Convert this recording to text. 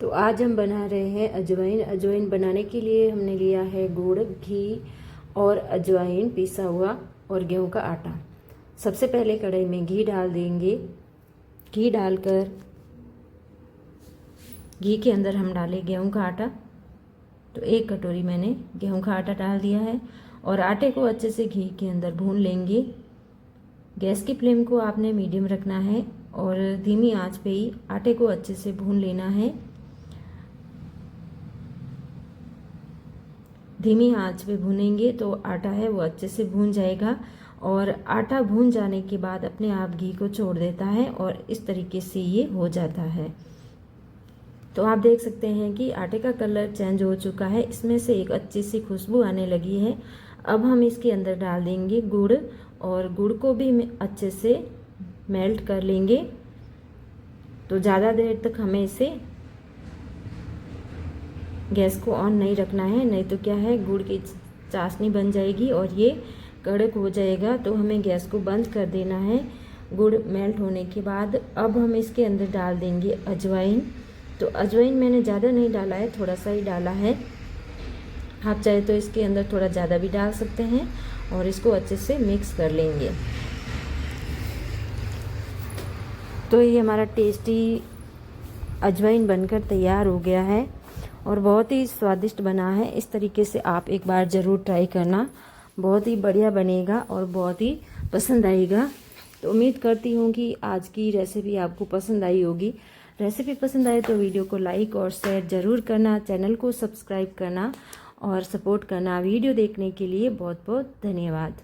तो आज हम बना रहे हैं अजवाइन। अजवाइन बनाने के लिए हमने लिया है गुड़, घी और अजवाइन पिसा हुआ और गेहूं का आटा। सबसे पहले कढ़ाई में घी डाल देंगे। घी डालकर घी के अंदर हम डालें गेहूं का आटा। तो 1 कटोरी मैंने गेहूं का आटा डाल दिया है और आटे को अच्छे से घी के अंदर भून लेंगे। गैस की फ्लेम को आपने मीडियम रखना है और धीमी आंच पे ही आटे को अच्छे से भून लेना है। धीमी आंच पे भूनेंगे तो आटा है वो अच्छे से भून जाएगा और आटा भून जाने के बाद अपने आप घी को छोड़ देता है और इस तरीके से ये हो जाता है। तो आप देख सकते हैं कि आटे का कलर चेंज हो चुका है, इसमें से एक अच्छी सी खुशबू आने लगी है। अब हम इसके अंदर डाल देंगे गुड़ और गुड़ को भी अच्छे से मेल्ट कर लेंगे। तो ज़्यादा देर तक हमें इसे गैस को ऑन नहीं रखना है, नहीं तो क्या है गुड़ की चाशनी बन जाएगी और ये कड़क हो जाएगा। तो हमें गैस को बंद कर देना है। गुड़ मेल्ट होने के बाद अब हम इसके अंदर डाल देंगे अजवाइन। तो अजवाइन मैंने ज़्यादा नहीं डाला है, थोड़ा सा ही डाला है। आप चाहे तो इसके अंदर थोड़ा ज़्यादा भी डाल सकते हैं और इसको अच्छे से मिक्स कर लेंगे। तो ये हमारा टेस्टी अजवाइन बनकर तैयार हो गया है और बहुत ही स्वादिष्ट बना है। इस तरीके से आप एक बार ज़रूर ट्राई करना, बहुत ही बढ़िया बनेगा और बहुत ही पसंद आएगा। तो उम्मीद करती हूँ कि आज की रेसिपी आपको पसंद आई होगी। रेसिपी पसंद आए तो वीडियो को लाइक और शेयर ज़रूर करना, चैनल को सब्सक्राइब करना और सपोर्ट करना। वीडियो देखने के लिए बहुत बहुत धन्यवाद।